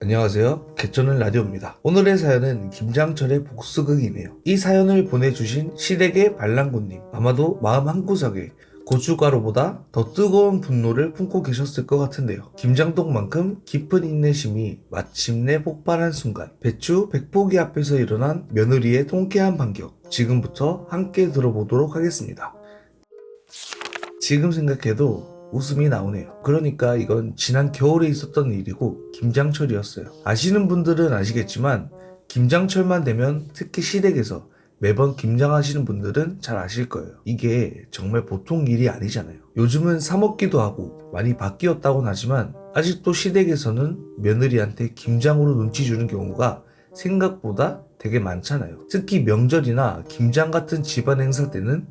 안녕하세요. 개쩌는 라디오입니다. 오늘의 사연은 김장철의 복수극이네요. 이 사연을 보내주신 시댁의 반란군님, 아마도 마음 한구석에 고춧가루보다 더 뜨거운 분노를 품고 계셨을 것 같은데요. 김장독만큼 깊은 인내심이 마침내 폭발한 순간, 배추 100포기 앞에서 일어난 며느리의 통쾌한 반격, 지금부터 함께 들어보도록 하겠습니다. 지금 생각해도 웃음이 나오네요. 그러니까 이건 지난 겨울에 있었던 일이고 김장철이었어요. 아시는 분들은 아시겠지만 김장철만 되면 특히 시댁에서 매번 김장하시는 분들은 잘 아실 거예요. 이게 정말 보통 일이 아니잖아요. 요즘은 사 먹기도 하고 많이 바뀌었다곤 하지만 아직도 시댁에서는 며느리한테 김장으로 눈치 주는 경우가 생각보다 되게 많잖아요. 특히 명절이나 김장 같은 집안 행사 때는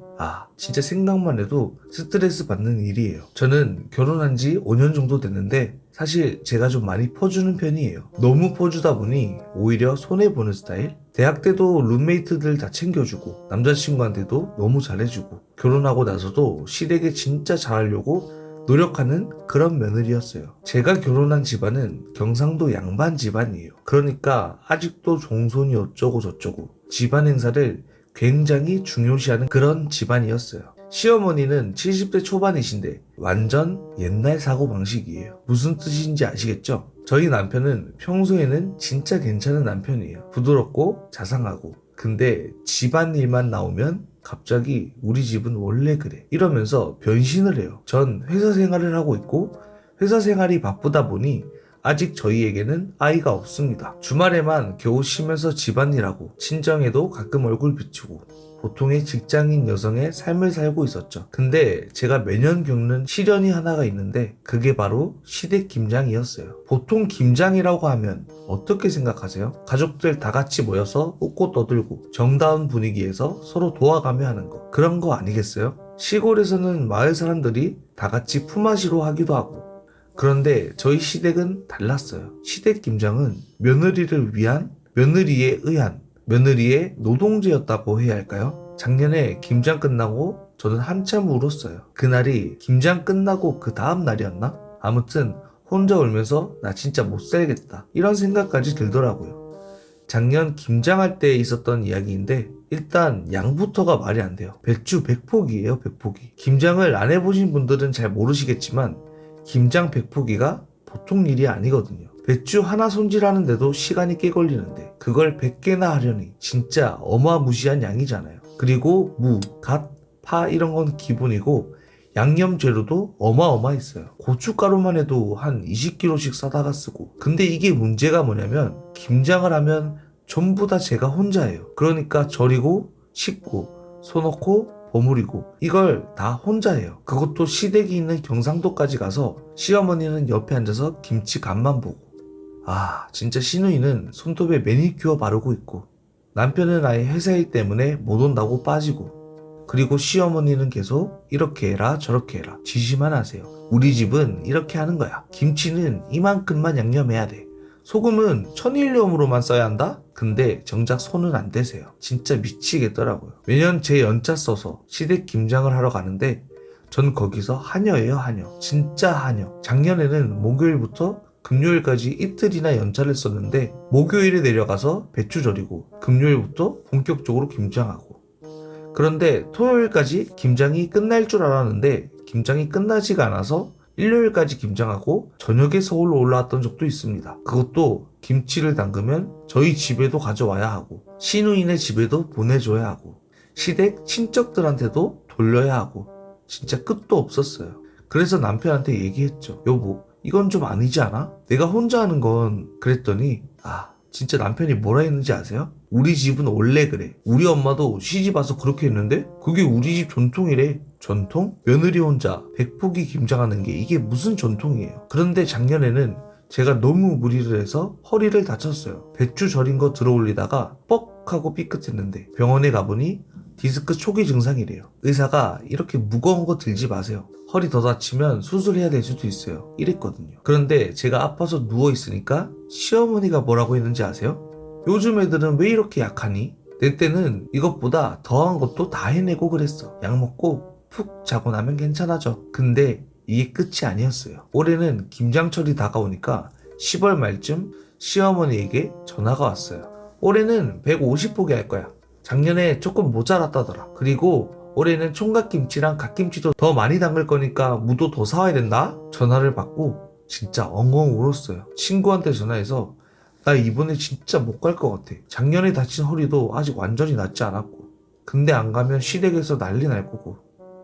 진짜 생각만 해도 스트레스 받는 일이에요. 저는 결혼한 지 5년 정도 됐는데 사실 제가 좀 많이 퍼주는 편이에요. 너무 퍼주다 보니 오히려 손해보는 스타일? 대학 때도 룸메이트들 다 챙겨주고 남자친구한테도 너무 잘해주고 결혼하고 나서도 시댁에 진짜 잘하려고 노력하는 그런 며느리였어요. 제가 결혼한 집안은 경상도 양반 집안이에요. 그러니까 아직도 종손이 어쩌고 저쩌고 집안 행사를 굉장히 중요시하는 그런 집안이었어요. 시어머니는 70대 초반이신데 완전 옛날 사고방식이에요. 무슨 뜻인지 아시겠죠? 저희 남편은 평소에는 진짜 괜찮은 남편이에요. 부드럽고 자상하고. 근데 집안일만 나오면 갑자기 우리 집은 원래 그래 이러면서 변신을 해요. 전 회사 생활을 하고 있고 회사 생활이 바쁘다 보니 아직 저희에게는 아이가 없습니다. 주말에만 겨우 쉬면서 집안일하고 친정에도 가끔 얼굴 비추고 보통의 직장인 여성의 삶을 살고 있었죠. 근데 제가 매년 겪는 시련이 하나가 있는데 그게 바로 시댁 김장이었어요. 보통 김장이라고 하면 어떻게 생각하세요? 가족들 다 같이 모여서 웃고 떠들고 정다운 분위기에서 서로 도와가며 하는 거, 그런 거 아니겠어요? 시골에서는 마을 사람들이 다 같이 품앗이로 하기도 하고. 그런데 저희 시댁은 달랐어요. 시댁 김장은 며느리를 위한, 며느리에 의한, 며느리의 노동제였다고 해야 할까요? 작년에 김장 끝나고 저는 한참 울었어요. 그날이 김장 끝나고 그 다음 날이었나? 아무튼 혼자 울면서 나 진짜 못 살겠다 이런 생각까지 들더라고요. 작년 김장할 때 있었던 이야기인데 일단 양부터가 말이 안 돼요. 배추 100포기예요, 100포기. 김장을 안 해보신 분들은 잘 모르시겠지만 김장 100포기가 보통 일이 아니거든요. 배추 하나 손질하는데도 시간이 꽤 걸리는데 그걸 100개나 하려니 진짜 어마무시한 양이잖아요. 그리고 무, 갓, 파 이런 건 기본이고 양념 재료도 어마어마했어요. 고춧가루만 해도 한 20kg씩 사다가 쓰고. 근데 이게 문제가 뭐냐면 김장을 하면 전부 다 제가 혼자예요. 그러니까 절이고 씻고 손놓고 버무리고 이걸 다 혼자 해요. 그것도 시댁이 있는 경상도까지 가서 시어머니는 옆에 앉아서 김치 간만 보고. 진짜 시누이는 손톱에 매니큐어 바르고 있고 남편은 아예 회사 일 때문에 못 온다고 빠지고, 그리고 시어머니는 계속 이렇게 해라 저렇게 해라 지시만 하세요. 우리 집은 이렇게 하는 거야. 김치는 이만큼만 양념해야 돼. 소금은 천일염으로만 써야 한다? 근데 정작 손은 안 대세요. 진짜 미치겠더라고요. 매년 제 연차 써서 시댁 김장을 하러 가는데 전 거기서 하녀예요, 하녀. 진짜 하녀. 작년에는 목요일부터 금요일까지 이틀이나 연차를 썼는데 목요일에 내려가서 배추 절이고 금요일부터 본격적으로 김장하고. 그런데 토요일까지 김장이 끝날 줄 알았는데 김장이 끝나지가 않아서 일요일까지 김장하고 저녁에 서울로 올라왔던 적도 있습니다. 그것도 김치를 담그면 저희 집에도 가져와야 하고 시누이네 집에도 보내줘야 하고 시댁 친척들한테도 돌려야 하고 진짜 끝도 없었어요. 그래서 남편한테 얘기했죠. 여보, 이건 좀 아니지 않아? 내가 혼자 하는 건. 그랬더니 진짜 남편이 뭐라 했는지 아세요? 우리 집은 원래 그래. 우리 엄마도 시집 와서 그렇게 했는데 그게 우리 집 전통이래. 전통? 며느리 혼자 100포기 김장하는 게 이게 무슨 전통이에요. 그런데 작년에는 제가 너무 무리를 해서 허리를 다쳤어요. 배추 절인 거 들어올리다가 뻑 하고 삐끗했는데 병원에 가보니 디스크 초기 증상이래요. 의사가 이렇게 무거운 거 들지 마세요. 허리 더 다치면 수술해야 될 수도 있어요. 이랬거든요. 그런데 제가 아파서 누워있으니까 시어머니가 뭐라고 했는지 아세요? 요즘 애들은 왜 이렇게 약하니? 내 때는 이것보다 더한 것도 다 해내고 그랬어. 약 먹고 푹 자고 나면 괜찮아져. 근데 이게 끝이 아니었어요. 올해는 김장철이 다가오니까 10월 말쯤 시어머니에게 전화가 왔어요. 올해는 150포기 할 거야. 작년에 조금 모자랐다더라. 그리고 올해는 총각김치랑 갓김치도 더 많이 담글 거니까 무도 더 사와야 된다. 전화를 받고 진짜 엉엉 울었어요. 친구한테 전화해서 나 이번에 진짜 못 갈 것 같아. 작년에 다친 허리도 아직 완전히 낫지 않았고, 근데 안 가면 시댁에서 난리 날 거고.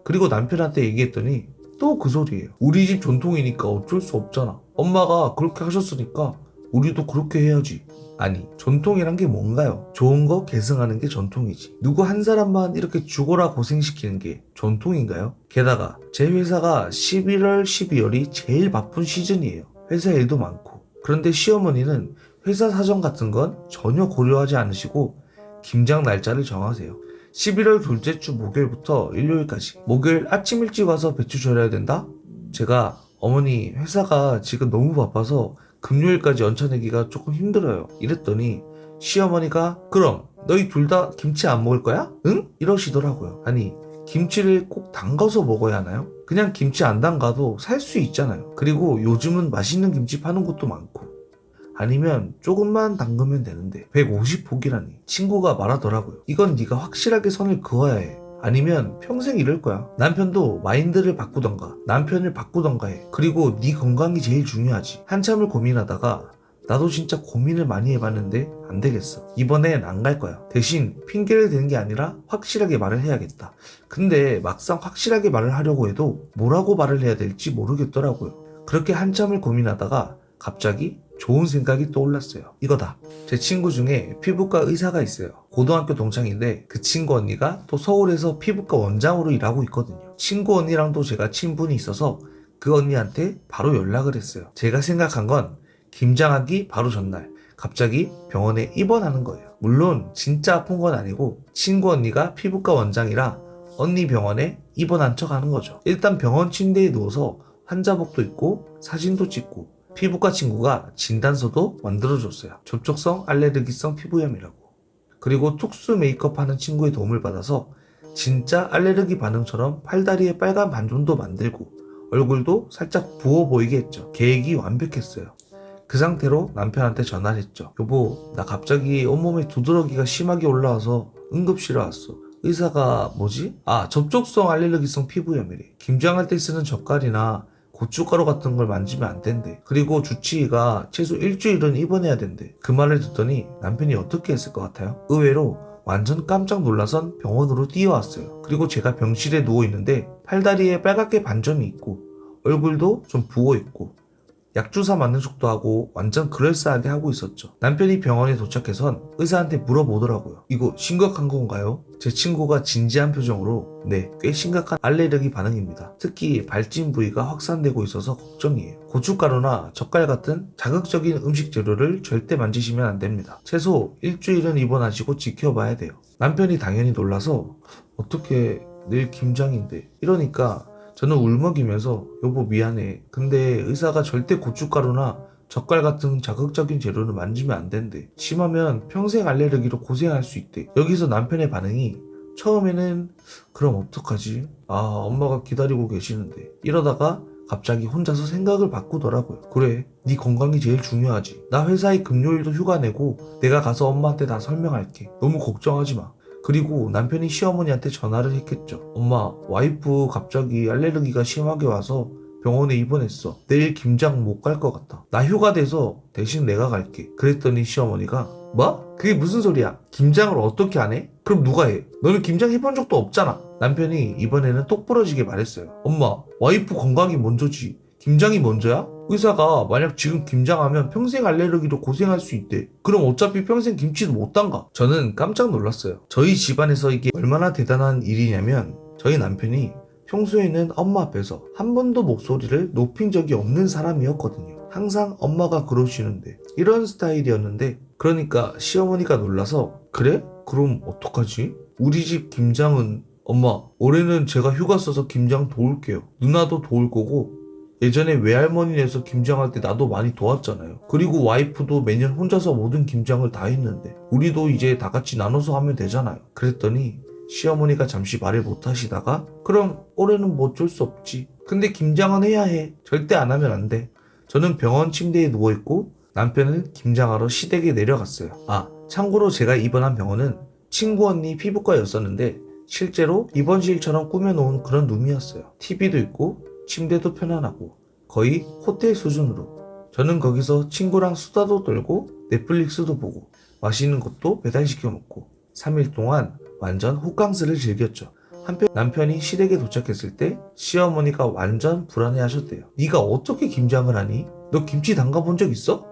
그리고 남편한테 얘기했더니 또 그 소리예요. 우리 집 전통이니까 어쩔 수 없잖아. 엄마가 그렇게 하셨으니까 우리도 그렇게 해야지. 아니, 전통이란 게 뭔가요? 좋은 거 계승하는 게 전통이지. 누구 한 사람만 이렇게 죽어라 고생시키는 게 전통인가요? 게다가 제 회사가 11월, 12월이 제일 바쁜 시즌이에요. 회사 일도 많고. 그런데 시어머니는 회사 사정 같은 건 전혀 고려하지 않으시고 김장 날짜를 정하세요. 11월 둘째 주 목요일부터 일요일까지. 목요일 아침 일찍 와서 배추 절여야 된다? 제가 어머니 회사가 지금 너무 바빠서 금요일까지 연차내기가 조금 힘들어요. 이랬더니 시어머니가 그럼 너희 둘 다 김치 안 먹을 거야? 응? 이러시더라고요. 아니, 김치를 꼭 담가서 먹어야 하나요? 그냥 김치 안 담가도 살 수 있잖아요. 그리고 요즘은 맛있는 김치 파는 곳도 많고. 아니면 조금만 담그면 되는데 150포기라니. 친구가 말하더라고요. 이건 네가 확실하게 선을 그어야 해. 아니면 평생 이럴 거야. 남편도 마인드를 바꾸던가 남편을 바꾸던가 해. 그리고 네 건강이 제일 중요하지. 한참을 고민하다가 나도 진짜 고민을 많이 해봤는데 안 되겠어. 이번엔 안 갈 거야. 대신 핑계를 대는 게 아니라 확실하게 말을 해야겠다. 근데 막상 확실하게 말을 하려고 해도 뭐라고 말을 해야 될지 모르겠더라고요. 그렇게 한참을 고민하다가 갑자기 좋은 생각이 떠올랐어요. 이거다. 제 친구 중에 피부과 의사가 있어요. 고등학교 동창인데 그 친구 언니가 또 서울에서 피부과 원장으로 일하고 있거든요. 친구 언니랑도 제가 친분이 있어서 그 언니한테 바로 연락을 했어요. 제가 생각한 건 김장하기 바로 전날 갑자기 병원에 입원하는 거예요. 물론 진짜 아픈 건 아니고 친구 언니가 피부과 원장이라 언니 병원에 입원한 척 하는 거죠. 일단 병원 침대에 누워서 환자복도 입고 사진도 찍고 피부과 친구가 진단서도 만들어줬어요. 접촉성 알레르기성 피부염이라고. 그리고 톡수 메이크업 하는 친구의 도움을 받아서 진짜 알레르기 반응처럼 팔다리에 빨간 반점도 만들고 얼굴도 살짝 부어 보이게 했죠. 계획이 완벽했어요. 그 상태로 남편한테 전화를 했죠. 여보, 나 갑자기 온몸에 두드러기가 심하게 올라와서 응급실에 왔어. 의사가 뭐지? 접촉성 알레르기성 피부염이래. 김장할 때 쓰는 젓갈이나 고춧가루 같은 걸 만지면 안 된대. 그리고 주치의가 최소 일주일은 입원해야 된대. 그 말을 듣더니 남편이 어떻게 했을 것 같아요? 의외로 완전 깜짝 놀라선 병원으로 뛰어왔어요. 그리고 제가 병실에 누워있는데 팔다리에 빨갛게 반점이 있고 얼굴도 좀 부어있고 약주사 맞는 척도 하고 완전 그럴싸하게 하고 있었죠. 남편이 병원에 도착해선 의사한테 물어보더라고요. 이거 심각한 건가요? 제 친구가 진지한 표정으로 네, 꽤 심각한 알레르기 반응입니다. 특히 발진 부위가 확산되고 있어서 걱정이에요. 고춧가루나 젓갈 같은 자극적인 음식 재료를 절대 만지시면 안 됩니다. 최소 일주일은 입원하시고 지켜봐야 돼요. 남편이 당연히 놀라서 어떻게 내일 김장인데 이러니까 저는 울먹이면서 여보 미안해. 근데 의사가 절대 고춧가루나 젓갈 같은 자극적인 재료는 만지면 안 된대. 심하면 평생 알레르기로 고생할 수 있대. 여기서 남편의 반응이 처음에는 그럼 어떡하지? 엄마가 기다리고 계시는데. 이러다가 갑자기 혼자서 생각을 바꾸더라고요. 그래, 네 건강이 제일 중요하지. 나 회사에 금요일도 휴가 내고 내가 가서 엄마한테 다 설명할게. 너무 걱정하지 마. 그리고 남편이 시어머니한테 전화를 했겠죠. 엄마, 와이프 갑자기 알레르기가 심하게 와서 병원에 입원했어. 내일 김장 못 갈 것 같아. 나 휴가 돼서 대신 내가 갈게. 그랬더니 시어머니가 뭐? 그게 무슨 소리야? 김장을 어떻게 안 해? 그럼 누가 해? 너는 김장 해본 적도 없잖아. 남편이 이번에는 똑부러지게 말했어요. 엄마, 와이프 건강이 먼저지. 김장이 먼저야? 의사가 만약 지금 김장하면 평생 알레르기로 고생할 수 있대. 그럼 어차피 평생 김치도 못 담가. 저는 깜짝 놀랐어요. 저희 집안에서 이게 얼마나 대단한 일이냐면 저희 남편이 평소에는 엄마 앞에서 한 번도 목소리를 높인 적이 없는 사람이었거든요. 항상 엄마가 그러시는데 이런 스타일이었는데 그러니까 시어머니가 놀라서 그래? 그럼 어떡하지? 우리 집 김장은 엄마 올해는 제가 휴가 써서 김장 도울게요. 누나도 도울 거고 예전에 외할머니네서 김장할 때 나도 많이 도왔잖아요. 그리고 와이프도 매년 혼자서 모든 김장을 다 했는데 우리도 이제 다 같이 나눠서 하면 되잖아요. 그랬더니 시어머니가 잠시 말을 못 하시다가 그럼 올해는 뭐 어쩔 수 없지. 근데 김장은 해야 해. 절대 안 하면 안 돼. 저는 병원 침대에 누워있고 남편은 김장하러 시댁에 내려갔어요. 참고로 제가 입원한 병원은 친구 언니 피부과였었는데 실제로 입원실처럼 꾸며놓은 그런 룸이었어요. TV도 있고 침대도 편안하고 거의 호텔 수준으로. 저는 거기서 친구랑 수다도 떨고 넷플릭스도 보고 맛있는 것도 배달시켜 먹고 3일 동안 완전 호캉스를 즐겼죠. 한편 남편이 시댁에 도착했을 때 시어머니가 완전 불안해하셨대요. 네가 어떻게 김장을 하니? 너 김치 담가본 적 있어?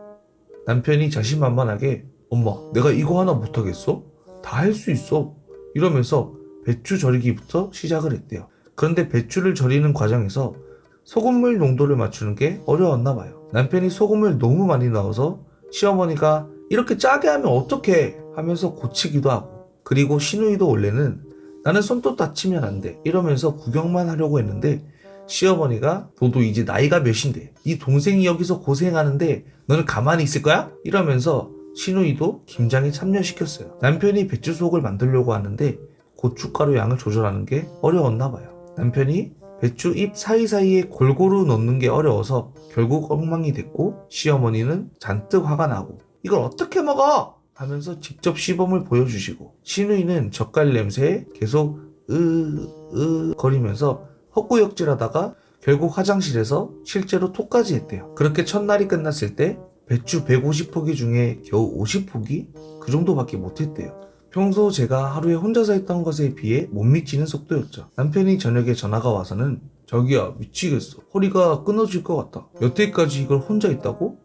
남편이 자신만만하게 엄마 내가 이거 하나 못하겠어? 다 할 수 있어 이러면서 배추 절이기부터 시작을 했대요. 그런데 배추를 절이는 과정에서 소금물 농도를 맞추는 게 어려웠나 봐요. 남편이 소금을 너무 많이 넣어서 시어머니가 이렇게 짜게 하면 어떡해 하면서 고치기도 하고, 그리고 시누이도 원래는 나는 손톱 다치면 안 돼 이러면서 구경만 하려고 했는데 시어머니가 너도 이제 나이가 몇인데 네 동생이 여기서 고생하는데 너는 가만히 있을 거야? 이러면서 시누이도 김장에 참여시켰어요. 남편이 배추속을 만들려고 하는데 고춧가루 양을 조절하는 게 어려웠나 봐요. 남편이 배추 잎 사이사이에 골고루 넣는 게 어려워서 결국 엉망이 됐고 시어머니는 잔뜩 화가 나고 이걸 어떻게 먹어? 하면서 직접 시범을 보여주시고 시누이는 젓갈 냄새에 계속 거리면서 헛구역질하다가 결국 화장실에서 실제로 토까지 했대요. 그렇게 첫날이 끝났을 때 배추 150포기 중에 겨우 50포기? 그 정도밖에 못했대요. 평소 제가 하루에 혼자서 했던 것에 비해 못 미치는 속도였죠. 남편이 저녁에 전화가 와서는 자기야 미치겠어. 허리가 끊어질 것 같다. 여태까지 이걸 혼자 했다고?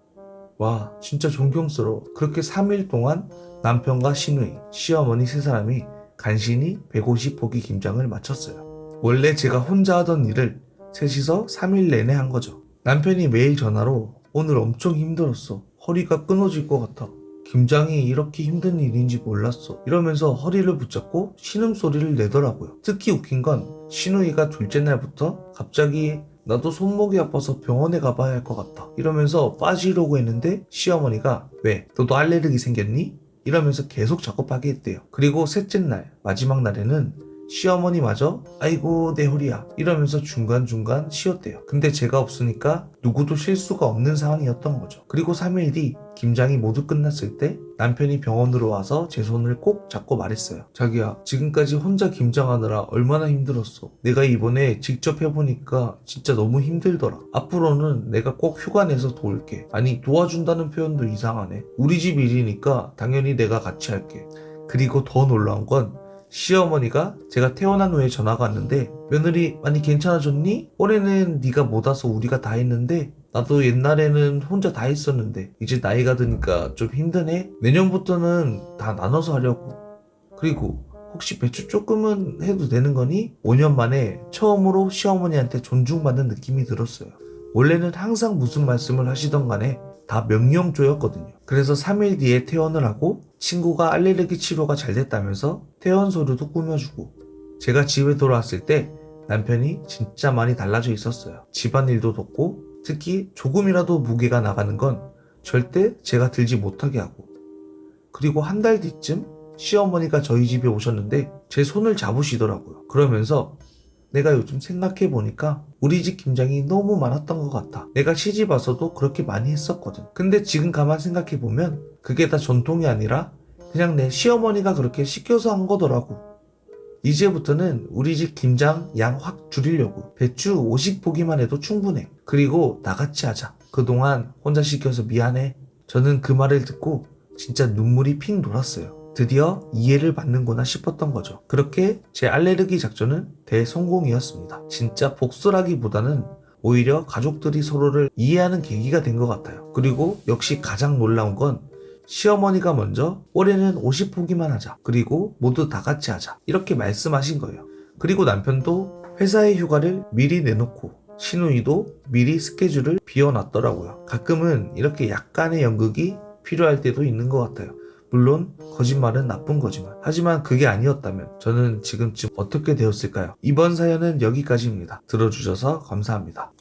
와 진짜 존경스러워. 그렇게 3일 동안 남편과 시누이, 시어머니 세 사람이 간신히 150포기 김장을 마쳤어요. 원래 제가 혼자 하던 일을 셋이서 3일 내내 한 거죠. 남편이 매일 전화로 오늘 엄청 힘들었어. 허리가 끊어질 것 같아. 김장이 이렇게 힘든 일인지 몰랐어. 이러면서 허리를 붙잡고 신음소리를 내더라고요. 특히 웃긴 건 시누이가 둘째 날부터 갑자기 나도 손목이 아파서 병원에 가봐야 할 것 같아 이러면서 빠지려고 했는데 시어머니가 왜? 너도 알레르기 생겼니? 이러면서 계속 작업하게 했대요. 그리고 셋째 날 마지막 날에는 시어머니마저 아이고 내 허리야 이러면서 중간중간 쉬었대요. 근데 제가 없으니까 누구도 쉴 수가 없는 상황이었던 거죠. 그리고 3일 뒤 김장이 모두 끝났을 때 남편이 병원으로 와서 제 손을 꼭 잡고 말했어요. 자기야 지금까지 혼자 김장하느라 얼마나 힘들었어. 내가 이번에 직접 해보니까 진짜 너무 힘들더라. 앞으로는 내가 꼭 휴가 내서 도울게. 아니 도와준다는 표현도 이상하네. 우리 집 일이니까 당연히 내가 같이 할게. 그리고 더 놀라운 건 시어머니가 제가 태어난 후에 전화가 왔는데 며느리 많이 괜찮아졌니? 올해는 네가 못 와서 우리가 다 했는데 나도 옛날에는 혼자 다 했었는데 이제 나이가 드니까 좀 힘드네? 내년부터는 다 나눠서 하려고. 그리고 혹시 배추 조금은 해도 되는 거니? 5년 만에 처음으로 시어머니한테 존중받는 느낌이 들었어요. 원래는 항상 무슨 말씀을 하시던 간에 다 명령조였거든요. 그래서 3일 뒤에 퇴원을 하고 친구가 알레르기 치료가 잘 됐다면서 퇴원 서류도 꾸며주고 제가 집에 돌아왔을 때 남편이 진짜 많이 달라져 있었어요. 집안일도 돕고 특히 조금이라도 무게가 나가는 건 절대 제가 들지 못하게 하고, 그리고 한 달 뒤쯤 시어머니가 저희 집에 오셨는데 제 손을 잡으시더라고요. 그러면서 내가 요즘 생각해보니까 우리 집 김장이 너무 많았던 것 같아. 내가 시집 와서도 그렇게 많이 했었거든. 근데 지금 가만 생각해보면 그게 다 전통이 아니라 그냥 내 시어머니가 그렇게 시켜서 한 거더라고. 이제부터는 우리 집 김장 양 확 줄이려고. 배추 50포기만 해도 충분해. 그리고 나같이 하자. 그동안 혼자 시켜서 미안해. 저는 그 말을 듣고 진짜 눈물이 핑 돌았어요. 드디어 이해를 받는구나 싶었던 거죠. 그렇게 제 알레르기 작전은 대성공이었습니다. 진짜 복수라기보다는 오히려 가족들이 서로를 이해하는 계기가 된 것 같아요. 그리고 역시 가장 놀라운 건 시어머니가 먼저 올해는 50포기만 하자. 그리고 모두 다 같이 하자. 이렇게 말씀하신 거예요. 그리고 남편도 회사의 휴가를 미리 내놓고 시누이도 미리 스케줄을 비워놨더라고요. 가끔은 이렇게 약간의 연극이 필요할 때도 있는 것 같아요. 물론 거짓말은 나쁜 거지만, 하지만 그게 아니었다면 저는 지금쯤 어떻게 되었을까요? 이번 사연은 여기까지입니다. 들어주셔서 감사합니다.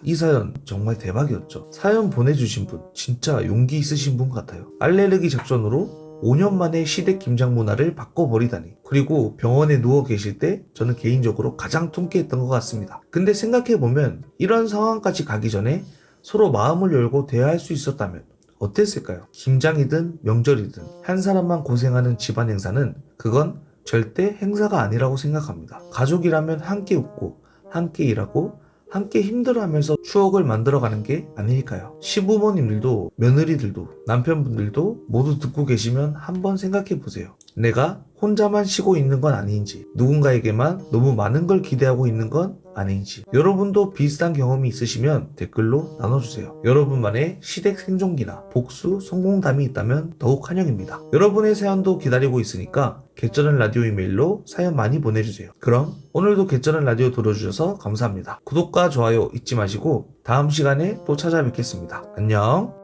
이 사연 정말 대박이었죠. 사연 보내주신 분 진짜 용기 있으신 분 같아요. 알레르기 작전으로 5년 만에 시댁 김장 문화를 바꿔버리다니. 그리고 병원에 누워 계실 때 저는 개인적으로 가장 통쾌했던 것 같습니다. 근데 생각해보면 이런 상황까지 가기 전에 서로 마음을 열고 대화할 수 있었다면 어땠을까요? 김장이든 명절이든 한 사람만 고생하는 집안 행사는 그건 절대 행사가 아니라고 생각합니다. 가족이라면 함께 웃고 함께 일하고 함께 힘들어하면서 추억을 만들어가는 게 아닐까요? 시부모님들도 며느리들도 남편분들도 모두 듣고 계시면 한번 생각해 보세요. 내가 혼자만 쉬고 있는 건 아닌지, 누군가에게만 너무 많은 걸 기대하고 있는 건 아닌지, 여러분도 비슷한 경험이 있으시면 댓글로 나눠주세요. 여러분만의 시댁 생존기나 복수 성공담이 있다면 더욱 환영입니다. 여러분의 사연도 기다리고 있으니까 개쩌는 라디오 이메일로 사연 많이 보내주세요. 그럼 오늘도 개쩌는 라디오 들어주셔서 감사합니다. 구독과 좋아요 잊지 마시고 다음 시간에 또 찾아뵙겠습니다. 안녕.